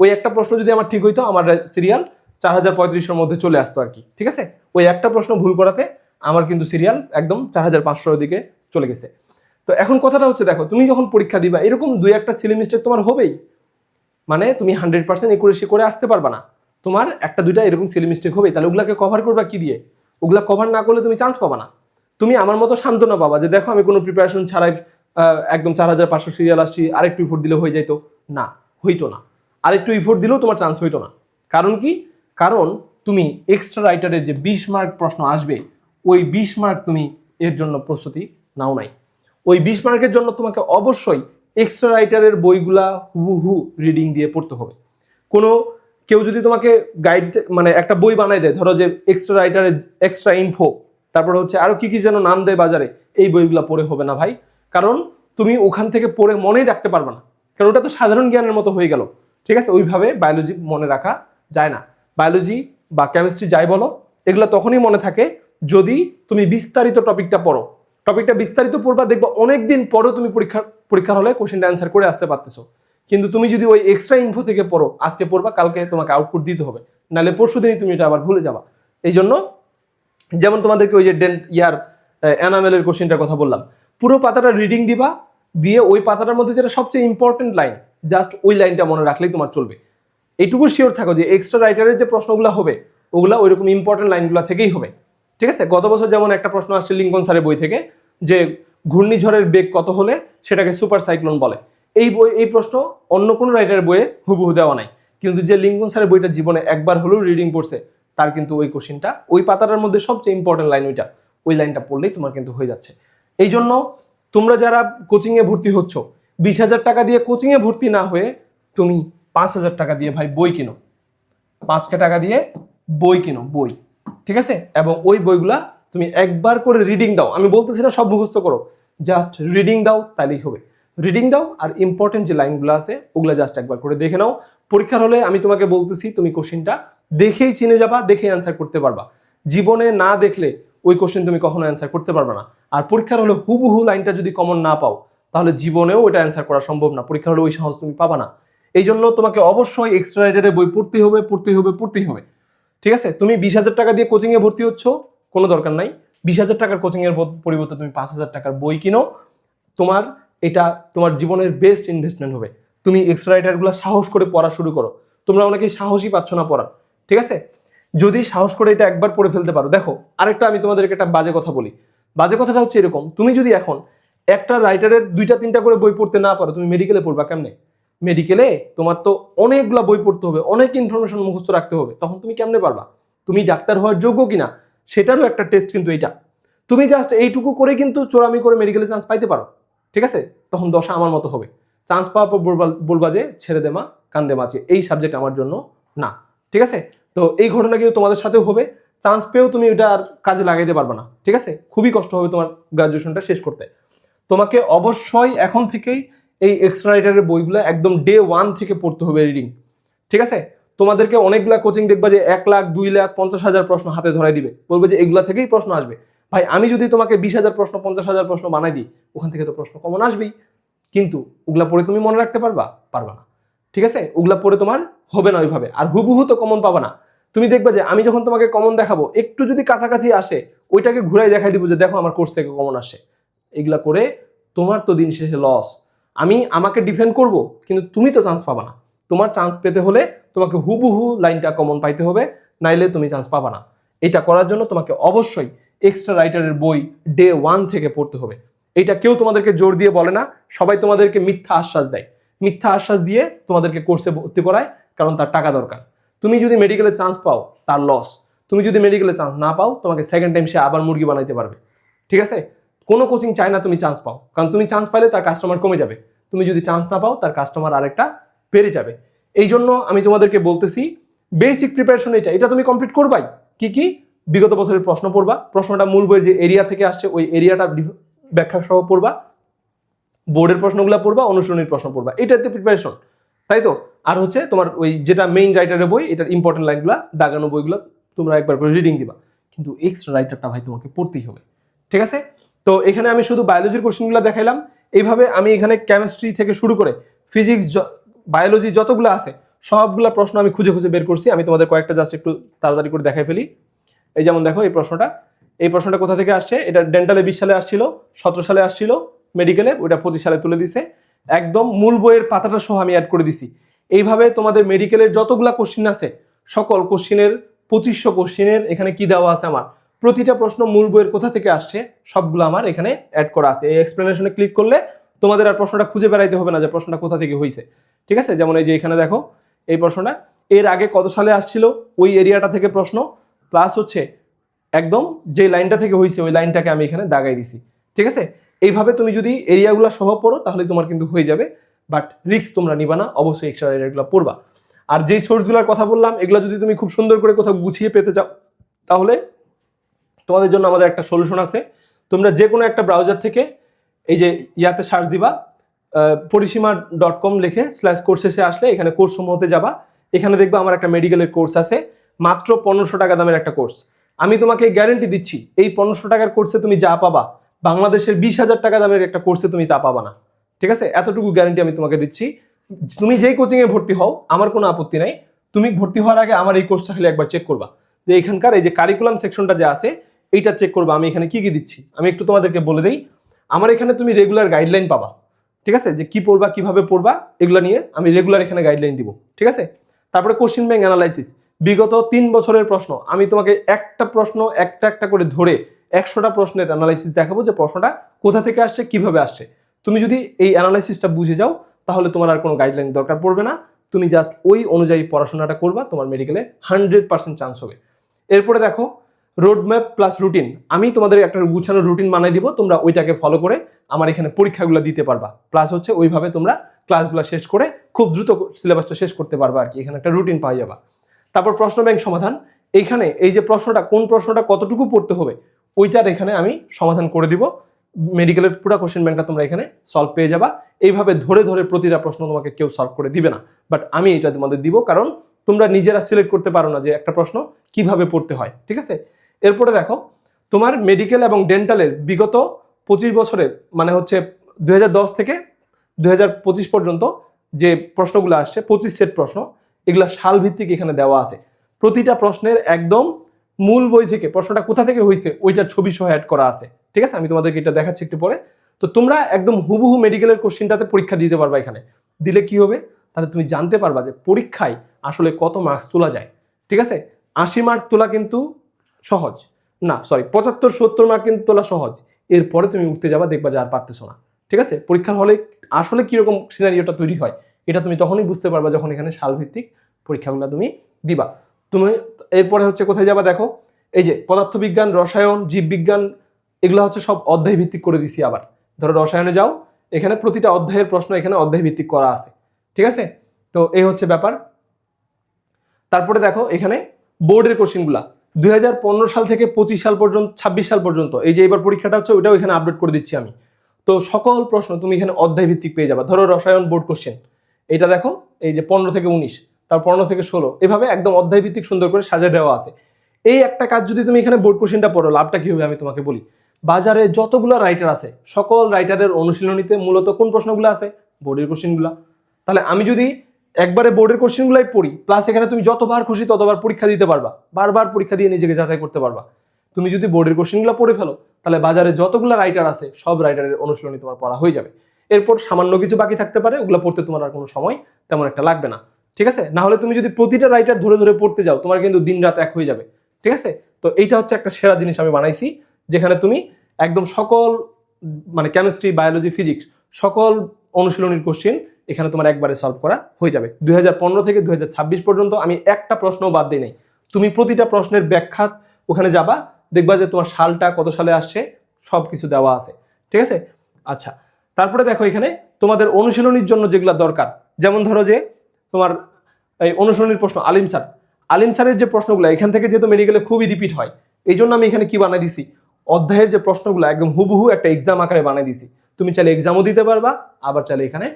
ওই একটা প্রশ্ন যদি আমার ঠিক হইতো আমার সিরিয়াল 4035-এর মধ্যে চলে আসতো আর কি। ঠিক আছে, ওই একটা প্রশ্ন ভুল করাতে আমার কিন্তু সিরিয়াল একদম 4500-এর দিকে চলে গেছে। তো এখন কথাটা হচ্ছে, দেখো তুমি যখন পরীক্ষা দিবা এরকম দুই একটা সিলি মিস্টেক তোমার হবেই, মানে তুমি 100% একুরেসি করে আসতে পারবা না, তোমার একটা দুইটা এরকম সিলি মিস্টেক হবেই। তাহলে ওগুলাকে কভার করবা কি দিয়ে? ওগুলা কভার না করলে তুমি চান্স পাবা না। তুমি আমার মতো সান্ত্বনা পাবা যে দেখো আমি কোনো প্রিপারেশন ছাড়াই একদম 4500 সিরিয়াল আসছি, আরেকটু ইফোর্ট দিলে হয়ে যাইতো। না, হইতো না। আরেকটু ইফোর্ট দিলেও তোমার চান্স হইতো না। কারণ কি? কারণ তুমি এক্সট্রা রাইটারের যে 20 মার্ক প্রশ্ন আসবে, ওই 20 মার্ক তুমি এর জন্য প্রস্তুতি নাও নাই। ওই 20 মার্কের জন্য তোমাকে অবশ্যই এক্সট্রা রাইটারের বইগুলা হুবহু রিডিং দিয়ে পড়তে হবে। কোনো কেউ যদি তোমাকে গাইড মানে একটা বই বানাই দেয়, ধরো যে এক্সট্রা রাইটারের এক্সট্রা ইনফো, তারপর হচ্ছে আরো কি কি যেন নাম দেয় বাজারে, এই বইগুলো পড়ে হবে না ভাই। কারণ তুমি ওখান থেকে পড়ে মনেই রাখতে পারবে না, কারণ ওটা তো সাধারণ জ্ঞানের মতো হয়ে গেল। ঠিক আছে, ওইভাবে বায়োলজি মনে রাখা যায় না। বায়োলজি বা কেমিস্ট্রি যাই বলো, এগুলো তখনই মনে থাকে যদি তুমি বিস্তারিত টপিকটা পড়ো। টপিকটা বিস্তারিত পড়বা, দেখবা অনেকদিন পরেও তুমি পরীক্ষার হলে কোশ্চেনটা অ্যান্সার করে আসতে পারতেছো। কিন্তু তুমি যদি ওই এক্সট্রা ইনফো থেকে পড়ো, আজকে পড়বা কালকে তোমাকে আউটপুট দিতে হবে, নাহলে পরশু দিনই তুমি এটা আবার ভুলে যাবা। এই জন্য যেমন তোমাদেরকে ওই যে এনামেলের কোশ্চেনটার কথা বললাম, পুরো পাতাটা রিডিং দিবা, দিয়ে ওই পাতাটার মধ্যে যেটা সবচেয়ে ইম্পর্টেন্ট লাইন, জাস্ট ওই লাইনটা মনে রাখলেই তোমার চলবে। এইটুকু শিওর থাকো যে এক্সট্রা রাইটারের যে প্রশ্নগুলো হবে ওগুলা ওইরকম ইম্পর্টেন্ট লাইনগুলো থেকেই হবে। ঠিক আছে, গত বছর যেমন একটা প্রশ্ন আসছে লিঙ্কন স্যারের বই থেকে, যে ঘূর্ণিঝড়ের বেগ কত হলে সেটাকে সুপার সাইক্লোন বলে। এই প্রশ্ন অন্য কোনো রাইটারের বইয়ে হুবহু দেওয়া নাই, কিন্তু যে লিঙ্কন স্যারের বইটা জীবনে একবার হলেও রিডিং পড়ছে তার কিন্তু ওই কোশ্চেনটা, ওই পাতাটার মধ্যে সবচেয়ে ইম্পর্টেন্ট লাইন ওই লাইনটা পড়লেই তোমার কিন্তু হয়ে যাচ্ছে। এই জন্য তোমরা যারা কোচিংয়ে ভর্তি হচ্ছ, 20,000 টাকা দিয়ে কোচিংয়ে ভর্তি না হয়ে তুমি 5,000 টাকা দিয়ে ভাই বই কিনো, 5টা টাকা দিয়ে বই কিনো, বই। ঠিক আছে, এবং ওই বইগুলা তুমি একবার করে রিডিং দাও। আমি বলতেছি না সব মুখস্থ করো, জাস্ট রিডিং দাও, তাইলেই হবে। রিডিং দাও, আর ইম্পর্টেন্ট যে লাইনগুলো আছে ওগুলা জাস্ট একবার করে দেখে নাও। পরীক্ষার হলে আমি তোমাকে বলতেছি তুমি কোশ্চেনটা দেখেই চিনে যাবা, দেখেই অ্যান্সার করতে পারবা। জীবনে না দেখলে ওই কোশ্চেন তুমি কখনো অ্যান্সার করতে পারবে না। আর পরীক্ষার হলে হুবহু লাইনটা যদি কমন না পাও, তাহলে জীবনেও ওটা অ্যান্সার করা সম্ভব না, পরীক্ষার হলে ওই সাহস তুমি পাবা না। এই জন্য তোমাকে অবশ্যই এক্সট্রা রাইটারের বই পড়তেই হবে। ঠিক আছে, তুমি 20,000 টাকা দিয়ে কোচিংয়ে ভর্তি হচ্ছ, কোনো দরকার নাই। 20,000 টাকার কোচিংয়ের পরিবর্তে তুমি 5,000 টাকার বই কিনো, তোমার এটা তোমার জীবনের বেস্ট ইনভেস্টমেন্ট হবে। তুমি এক্সট্রা রাইটারগুলো সাহস করে পড়া শুরু করো। তোমরা অনেকেই সাহসই পাচ্ছ না পড়ার, ঠিক আছে? যদি সাহস করে এটা একবার পড়ে ফেলতে পারো। দেখো আরেকটা আমি তোমাদেরকে একটা বাজে কথা বলি। বাজে কথাটা হচ্ছে এরকম, তুমি যদি এখন একটা রাইটারের 2টা 3টা করে বই পড়তে না পারো, তুমি মেডিকেলে পড়বা কেমনে? মেডিকেলে তোমার তো অনেকগুলা বই পড়তে হবে, অনেক ইনফরমেশন মুখস্থ রাখতে হবে, তখন তুমি কেমনে পারবা? তুমি ডাক্তার হওয়ার যোগ্য কিনা সেটারও একটা টেস্ট কিন্তু এইটা। তুমি জাস্ট এইটুকু করে কিন্তু চোরামি করে মেডিকেলে চান্স পাইতে পারো, ঠিক আছে? তখন দশা আমার মতো হবে। চান্স পাওয়ার পর বলবা যে ছেড়ে দে মা, কান্দে মাছি, এই সাবজেক্ট আমার জন্য না, ঠিক আছে? তো এই ঘটনা কিন্তু তোমাদের সাথেও হবে। চান্স পেয়েও তুমি এটা আর কাজে লাগাইতে পারবে না, ঠিক আছে? খুবই কষ্ট হবে তোমার গ্রাজুয়েশনটা শেষ করতে। তোমাকে অবশ্যই এখন থেকেই এই এক্সট্রা রাইটারের বইগুলো একদম ডে 1 থেকে পড়তে হবে, রিডিং, ঠিক আছে? তোমাদেরকে অনেকগুলা কোচিং দেখবা যে 1 লাখ 2 লাখ 50,000 প্রশ্ন হাতে ধরাই দিবে, বলবে যে এগুলা থেকেই প্রশ্ন আসবে। ভাই আমি যদি তোমাকে 20,000 প্রশ্ন 50,000 প্রশ্ন বানাই দিই, ওখান থেকে তো প্রশ্ন কমন আসবেই, কিন্তু ওগুলা পড়ে তুমি মনে রাখতে পারবা? পারবা না, ঠিক আছে? ওগুলা পড়ে তোমার হবে না ওইভাবে, আর হুবহু তো কমন পাবা না। তুমি দেখবা যে আমি যখন তোমাকে কমন দেখাবো, একটু যদি কাছাকাছি আসে ওইটাকে ঘুরাই দেখাই দিব যে দেখো আমার কোর্স থেকে কমন আসে। এগুলা করে তোমার তো দিন শেষে লস। আমি আমাকে ডিফেন্ড করব, কিন্তু তুমি তো চান্স পাবা না। তোমার চান্স পেতে হলে তোমাকে হুবহু লাইনটা কমন পাইতে হবে, নাইলে তুমি চান্স পাবা না। এটা করার জন্য তোমাকে অবশ্যই এক্সট্রা রাইটারের বই ডে 1 থেকে পড়তে হবে। এটা কেউ তোমাদেরকে জোর দিয়ে বলে না, সবাই তোমাদেরকে মিথ্যা আশ্বাস দেয়। মিথ্যা আশ্বাস দিয়ে তোমাদেরকে কোর্সে ভর্তি করায়, কারণ তার টাকা দরকার। তুমি যদি মেডিকেলে চান্স পাও তার লস, তুমি যদি মেডিকেলে চান্স না পাও তোমাকে সেকেন্ড টাইম সে আবার মুরগি বানাইতে পারবে, ঠিক আছে? কোনো কোচিং চায় না তুমি চান্স পাও, কারণ তুমি চান্স পাইলে তার কাস্টমার কমে যাবে। তুমি যদি চান্স না পাও তার কাস্টমার আরেকটা বেড়ে যাবে। এই জন্য আমি তোমাদেরকে বলতেছি বেসিক প্রিপারেশন এটা তুমি কমপ্লিট করবাই। কি কি? বিগত বছরের প্রশ্ন পড়বা, প্রশ্নটা মূল বইয়ের যে এরিয়া থেকে আসছে ওই এরিয়াটা ব্যাখ্যা সহ পড়বা, বোর্ডের প্রশ্নগুলো পড়বা, অনুশীলনীর প্রশ্ন পড়বা, এটাতে প্রিপারেশন, তাই তো? আর হচ্ছে তোমার ওই যেটা মেইন রাইটারের বই, এটার ইম্পর্টেন্ট লাইনগুলো দাগানো বইগুলো তোমরা একবার করে রিডিং দিবা, কিন্তু এক্সট্রা রাইটারটা ভাই তোমাকে পড়তেই হবে, ঠিক আছে? তো এখানে আমি শুধু বায়োলজির কোশ্চেনগুলো দেখাইলাম। এইভাবে আমি এখানে কেমিস্ট্রি থেকে শুরু করে ফিজিক্স, বায়োলজি যতগুলো আছে সবগুলা প্রশ্ন আমি খুঁজে খুঁজে বের করছি। আমি তোমাদের কয়েকটা জাস্ট একটু তাড়াতাড়ি করে দেখাই ফেলি। এই যেমন দেখো এই প্রশ্নটা কোথা থেকে আসছে? এটা ডেন্টালে 20 সালে আসছিল, 17 সালে আসছিল, মেডিকেলে ওইটা 25 সালে তুলে দিছে। একদম মূল বইয়ের পাতাটা সহ আমি অ্যাড করে দিছি। এইভাবে তোমাদের মেডিকেলের যতগুলা কোশ্চিন আছে সকল কোশ্চিনের 2500 কোশ্চিনের এখানে কি দেওয়া আছে, আমার প্রতিটা প্রশ্ন মূল বইয়ের কোথা থেকে আসছে সবগুলো আমার এখানে অ্যাড করা আছে। এই এক্সপ্লেনেশনে ক্লিক করলে তোমাদের আর প্রশ্নটা খুঁজে বেড়াইতে হবে না যে প্রশ্নটা কোথা থেকে হয়েছে, ঠিক আছে? যেমন এই যে এখানে দেখো এই প্রশ্নটা এর আগে কত সালে আসছিল ওই এরিয়াটা থেকে প্রশ্ন, প্লাস হচ্ছে একদম যে লাইনটা থেকে হয়েছে ওই লাইনটাকে আমি এখানে দাগাই দিছি, ঠিক আছে? এইভাবে তুমি যদি এরিয়াগুলো সহ পড়ো তাহলে তোমার কিন্তু হয়ে যাবে, বাট রিস্ক তোমরা নিবা না, অবশ্যই এক্সট্রা এরিয়াগুলো পড়বা। আর যেই সোর্সগুলোর কথা বললাম এগুলো যদি তুমি খুব সুন্দর করে কোথাও গুছিয়ে পেতে চাও তাহলে তোমাদের জন্য আমাদের একটা সলিউশন আছে। তোমরা যে কোনো একটা ব্রাউজার থেকে এই যে ইয়াতে সার্চ দিবা, পরিসীমা.com লিখে /কোর্সেসে আসলে এখানে কোর্স সমূহতে যাবা। এখানে দেখবা আমার একটা মেডিকেলের কোর্স আছে, মাত্র 1500 টাকা দামের একটা কোর্স। আমি তোমাকে গ্যারেন্টি দিচ্ছি এই 1500 টাকার কোর্সে তুমি যা পাবা বাংলাদেশের 20,000 টাকা দামের একটা কোর্সে তুমি তা পাবা না, ঠিক আছে? এতটুকু গ্যারেন্টি আমি তোমাকে দিচ্ছি। তুমি যেই কোচিংয়ে ভর্তি হও আমার কোনো আপত্তি নাই, তুমি ভর্তি হওয়ার আগে আমার এই কোর্সটা খালি একবার চেক করবা যে এখানকার এই যে কারিকুলাম সেকশনটা যে আছে এইটা চেক করবা আমি এখানে কি কি দিচ্ছি। আমি একটু তোমাদেরকে বলে দিই, আমার এখানে তুমি রেগুলার গাইডলাইন পাবা, ঠিক আছে? যে কি পড়বা কিভাবে পড়বা এগুলো নিয়ে আমি রেগুলার এখানে গাইডলাইন দিব, ঠিক আছে? তারপরে কোশ্চেন ব্যাংক অ্যানালাইসিস, বিগত 3 বছরের প্রশ্ন আমি তোমাকে একটা প্রশ্ন একটা একটা করে ধরে 100টা প্রশ্নের অ্যানালাইসিস দেখাবো যে প্রশ্নটা কোথা থেকে আসছে কিভাবে আসছে। তুমি যদি এই অ্যানালাইসিসটা বুঝে যাও তাহলে তোমার আর কোনো গাইডলাইন দরকার পড়বে না, তুমি জাস্ট ওই অনুযায়ী পড়াশোনাটা করবা, তোমার মেডিকেলে 100% চান্স হবে। এরপরে দেখো রোডম্যাপ প্লাস রুটিন, আমি তোমাদের একটা গুছানো রুটিন বানাই দিব, তোমরা ওইটাকে ফলো করে আমার এখানে পরীক্ষাগুলো দিতে পারবা, প্লাস হচ্ছে ওইভাবে তোমরা ক্লাসগুলো শেষ করে খুব দ্রুত সিলেবাসটা শেষ করতে পারবা আর কি, এখানে একটা রুটিন পাওয়া যাবা। তারপর প্রশ্ন ব্যাংক সমাধান, এইখানে এই যে প্রশ্নটা কোন প্রশ্নটা কতটুকু পড়তে হবে ওইটার এখানে আমি সমাধান করে দিব। মেডিকেলের পুরো কোশ্চেন ব্যাংকটা তোমরা এখানে সলভ পেয়ে যাবা। এইভাবে ধরে ধরে প্রতিটা প্রশ্ন তোমাকে কেউ সলভ করে দিবে না, বাট আমি এটা তোমাদের দিব, কারণ তোমরা নিজেরা সিলেক্ট করতে পারো না যে একটা প্রশ্ন কিভাবে পড়তে হয়, ঠিক আছে? এরপরে দেখো তোমার মেডিকেল এবং ডেন্টালের বিগত 25 বছরের মানে হচ্ছে 2010 থেকে 2025 পর্যন্ত যে প্রশ্নগুলো আসছে 25 সেট প্রশ্ন, এগুলা সাল ভিত্তিক এখানে দেওয়া আছে। প্রতিটা প্রশ্নের একদম মূল বই থেকে প্রশ্নটা কোথা থেকে হয়েছে ওইটার ছবি সহ অ্যাড করা আছে, ঠিক আছে? আমি তোমাদেরকে এটা দেখাচ্ছি একটু পরে। তো তোমরা একদম হুবহু মেডিকেলের কোশ্চেনটাতে পরীক্ষা দিতে পারবা। এখানে দিলে কি হবে, তাহলে তুমি জানতে পারবা যে পরীক্ষায় আসলে কত মার্কস তোলা যায়। ঠিক আছে, 80 মার্ক তোলা কিন্তু সহজ না, সরি 75-70 মার্ক কিন্তু তোলা সহজ, এরপরে তুমি উঠতে যাবা দেখবা যে আর পারতেছো না। ঠিক আছে, পরীক্ষার হলে আসলে কিরকম সিনারিওটা তৈরি হয় এটা তুমি তখনই বুঝতে পারবা যখন এখানে সালভিত্তিক পরীক্ষাগুলো তুমি দিবা। তুমি এরপরে হচ্ছে কোথায় যাবা দেখো, এই যে পদার্থবিজ্ঞান, রসায়ন, জীববিজ্ঞান, এগুলো হচ্ছে সব অধ্যায় ভিত্তিক করে দিছি। আবার ধরো রসায়নে যাও, এখানে প্রতিটা অধ্যায়ের প্রশ্ন এখানে অধ্যায় ভিত্তিক করা আছে। ঠিক আছে, তো এই হচ্ছে ব্যাপার। তারপরে দেখো এখানে বোর্ডের কোশ্চেনগুলা 2015 সাল থেকে 25 সাল পর্যন্ত, 26 সাল পর্যন্ত, এই যে এবার পরীক্ষাটা হচ্ছে ওইটাও এখানে আপডেট করে দিচ্ছি আমি। তো সকল প্রশ্ন তুমি এখানে অধ্যায় ভিত্তিক পেয়ে যাবা। ধরো রসায়ন বোর্ড কোশ্চেন, এটা দেখো এই যে 15 থেকে 19, তার 15 থেকে 16, এভাবে একদম অধ্যায় ভিত্তিক সুন্দর করে সাজিয়ে দেওয়া আছে। এই একটা কাজ যদি তুমি এখানে বোর্ড কোশ্চেনটা পড়ো, লাভটা কি হবে আমি তোমাকে বলি। বাজারে যতগুলো রাইটার আছে সকল রাইটারের অনুশীলনীতে মূলত কোন প্রশ্নগুলো আছে, বোর্ডের কোশ্চেনগুলো। তাহলে আমি যদি একবারে বোর্ডের কোশ্চেনগুলাই পড়ি, প্লাস এখানে তুমি যতবার খুশি ততবার পরীক্ষা দিতে পারবা, বারবার পরীক্ষা দিয়ে নিজেকে যাচাই করতে পারবা। তুমি যদি বোর্ডের কোশ্চেনগুলো পড়ে ফেলো তাহলে বাজারে যতগুলো রাইটার আছে সব রাইটারের অনুশীলনী তোমার পড়া হয়ে যাবে। এরপর সামান্য কিছু বাকি থাকতে পারে, ওগুলো পড়তে তোমার আর কোনো সময় তেমন একটা লাগবে না। ঠিক আছে, না হলে তুমি যদি প্রতিটা রাইটার ধরে ধরে পড়তে যাও তোমার কিন্তু দিন রাত এক হয়ে যাবে। ঠিক আছে, তো এইটা হচ্ছে একটা সেরা জিনিস আমি বানাইছি, যেখানে তুমি একদম সকল মানে কেমিস্ট্রি, বায়োলজি, ফিজিক্স সকল অনুশীলনীর কোশ্চেন এখানে তোমার একবারে সলভ করা হয়ে যাবে। 2015 থেকে 2026 পর্যন্ত আমি একটা প্রশ্নও বাদ দিই নাই। তুমি প্রতিটা প্রশ্নের ব্যাখ্যা ওখানে যাবা, দেখবা যে তোমার সালটা কত সালে আসছে সব কিছু দেওয়া আছে। ঠিক আছে, আচ্ছা তারপরে দেখো এখানে তোমাদের অনুশীলনীর জন্য যেগুলো দরকার, যেমন ধরো যে তোমার এই অনুশীলনীর প্রশ্ন আলিম স্যারের যে প্রশ্নগুলো এখান থেকে যেহেতু মেডিকেলে খুবই রিপিট হয়, এই জন্য আমি এখানে কি বানাই দিছি, অধ্যায়ের যে প্রশ্নগুলো একদম হুবহু একটা এক্সাম আকারে বানাই দিছি। তুমি চাইলে এক্সামও দিতে পারবা, আবার চাইলে এখানে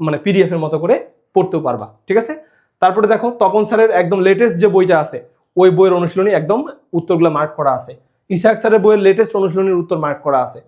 মানে পিডিএফ এর মতো করে পড়তেও পারবা। ঠিক আছে, তারপরে দেখো তপন স্যারের একদম লেটেস্ট যে বইটা আছে ওই বইয়ের অনুশীলনী একদম উত্তরগুলো মার্ক করা আছে। ইসাক স্যারের বইয়ের লেটেস্ট অনুশীলনীর উত্তর মার্ক করা আছে।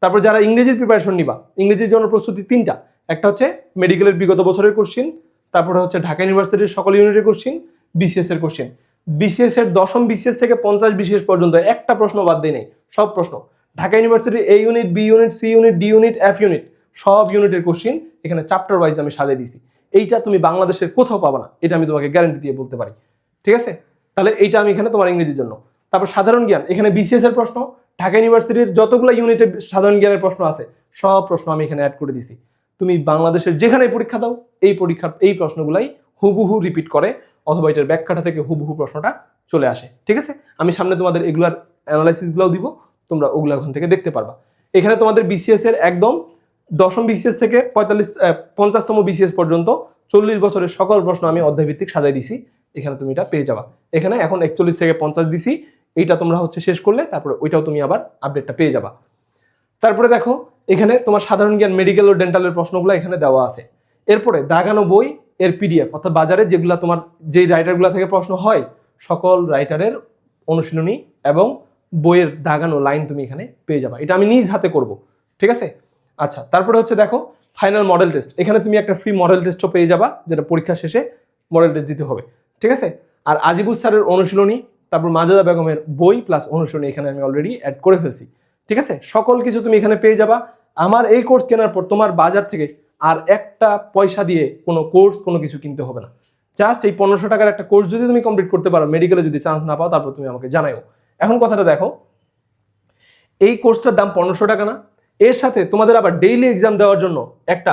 তারপর যারা ইংরেজির প্রিপারেশন নিবা, ইংরেজির জন্য প্রস্তুতি তিনটা, একটা হচ্ছে মেডিকেলের বিগত বছরের কোশ্চিন, তারপরে হচ্ছে ঢাকা ইউনিভার্সিটির সকল ইউনিটের কোশ্চিন, বিসিএস এর কোশ্চিন। বিসিএস এর দশম বিসিএস থেকে 50 বিসিএস পর্যন্ত একটা প্রশ্ন বাদ দেয় নেই, সব প্রশ্ন। ঢাকা ইউনিভার্সিটির A unit, B unit, C unit, D unit, F unit সব ইউনিটের কোশ্চিন এখানে চ্যাপ্টার ওয়াইজ আমি সাজিয়ে দিছি। এইটা তুমি বাংলাদেশের কোথাও পাবা না, এটা আমি তোমাকে গ্যারান্টি দিয়ে বলতে পারি। ঠিক আছে, তাহলে এইটা আমি এখানে তোমার ইংরেজির জন্য। তারপর সাধারণ জ্ঞান, এখানে বিসিএস এর প্রশ্ন, ঢাকা ইউনিভার্সিটির যতগুলো ইউনিটে সাধারণ জ্ঞানের প্রশ্ন আছে সব প্রশ্ন আমি এখানে অ্যাড করে দিছি। তুমি বাংলাদেশের যেখানে পরীক্ষা দাও এই পরীক্ষার এই প্রশ্নগুলাই হুবহু রিপিট করে, অথবা এটার ব্যাখ্যাটা থেকে হুবহু প্রশ্নটা চলে আসে। ঠিক আছে, আমি সামনে তোমাদের এগুলার অ্যানালাইসিসগুলোও দিব, তোমরা ওগুলো ওখান থেকে দেখতে পারবা। এখানে তোমাদের বিসিএস এর একদম দশম বিসিএস থেকে 50তম বিসিএস পর্যন্ত 40 বছরের সকল প্রশ্ন আমি অধ্যায় ভিত্তিক সাজাই দিছি, এখানে তুমি এটা পেয়ে যাবা। এখানে এখন 41 থেকে 50 দিছি, এইটা তোমরা হচ্ছে শেষ করলে তারপরে ওইটাও তুমি আবার আপডেটটা পেয়ে যাবা। তারপরে দেখো এখানে তোমার সাধারণ জ্ঞান, মেডিকেল ও ডেন্টালের প্রশ্নগুলো এখানে দেওয়া আছে। এরপরে দাগানো বই এর পিডিএফ, অর্থাৎ বাজারে যেগুলো তোমার যে রাইটারগুলো থেকে প্রশ্ন হয় সকল রাইটারের অনুশীলনী এবং বইয়ের দাগানো লাইন তুমি এখানে পেয়ে যাবা। এটা আমি নিজ হাতে করব। ঠিক আছে, আচ্ছা তারপরে হচ্ছে দেখো ফাইনাল মডেল টেস্ট, এখানে তুমি একটা ফ্রি মডেল টেস্টও পেয়ে যাবা, যেটা পরীক্ষা শেষে মডেল টেস্ট দিতে হবে। ঠিক আছে, আর আজিবুস স্যারের অনুশীলনী, তারপর মাজেদা বেগমের বই প্লাস অনুশীলনী এখানে আমি অলরেডি অ্যাড করে ফেলছি। ঠিক আছে, সকল কিছু তুমি এখানে পেয়ে যাবা। আমার এই কোর্স কেনার পর তোমার বাজার থেকে আর একটা পয়সা দিয়ে কোনো কোর্স কোনো কিছু কিনতে হবে না। জাস্ট এই 1500 টাকার একটা কোর্স যদি তুমি কমপ্লিট করতে পারো, মেডিকেলে যদি চান্স না পাও তারপর তুমি আমাকে জানাও। এখন কথাটা দেখো, এই কোর্সটার দাম 1500 টাকা না, এর সাথে তোমাদের আবার ডেইলি এক্সাম দেওয়ার জন্য একটা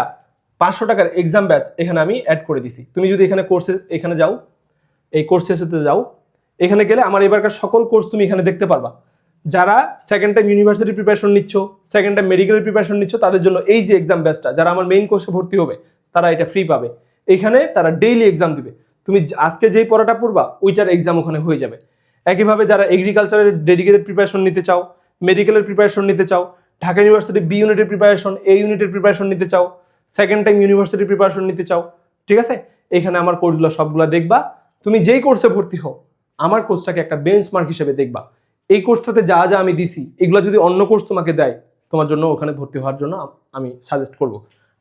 500 টাকার এক্সাম ব্যাচ এখানে আমি অ্যাড করে দিছি। তুমি যদি এখানে কোর্সে এখানে যাও, এই কোর্সের সাথে যাও, এখানে গেলে আমার এবারকার সকল কোর্স তুমি এখানে দেখতে পারবা। যারা সেকেন্ড টাইম ইউনিভার্সিটি প্রিপারেশন নিচ্ছ, সেকেন্ড টাইম মেডিকেলের প্রিপারেশন নিচ্ছ, তাদের জন্য এই যে এক্সাম ব্যাচটা, যারা আমার মেইন কোর্সে ভর্তি হবে তারা এটা ফ্রি পাবে। এখানে তারা ডেইলি এক্সাম দিবে, তুমি আজকে যেই পড়াটা পড়বা ওইটার এক্সাম ওখানে হয়ে যাবে। একইভাবে যারা এগ্রিকালচারের ডেডিকেটেড প্রিপারেশন নিতে চাও, মেডিকেলের প্রিপারেশন নিতে চাও, ঢাকা ইউনিভার্সিটি বি ইউনিটের প্রিপারেশন, এ ইউনিটের প্রিপারেশন নিতে চাও, সেকেন্ড টাইম ইউনিভার্সিটি প্রিপারেশন নিতে চাও, ঠিক আছে, এখানে আমার কোর্সগুলো সবগুলো দেখবা। তুমি যেই কোর্সে ভর্তি হও আমার কোর্সটাকে একটা বেঞ্চমার্ক হিসেবে দেখবা। এই কোর্সটাতে যা যা আমি দিছি এগুলো যদি অন্য কোর্স তোমাকে দেয়, তোমার জন্য ওখানে ভর্তি হওয়ার জন্য আমি সাজেস্ট করব।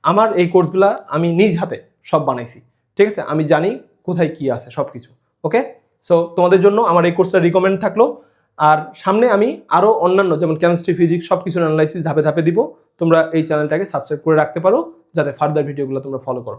আমার এই কোর্সগুলো আমি নিজ হাতে সব বানাইছি। ঠিক আছে, আমি জানি কোথায় কি আছে সব কিছু। ওকে, সো তোমাদের জন্য আমার এই কোর্সটা রিকমেন্ড থাকলো। আর সামনে আমি আরও অন্যান্য যেমন কেমিস্ট্রি, ফিজিক্স সব কিছুর অ্যানালাইসিস ধাপে ধাপে দিব। তোমরা এই চ্যানেলটাকে সাবস্ক্রাইব করে রাখতে পারো যাতে ফার্দার ভিডিওগুলো তোমরা ফলো করো।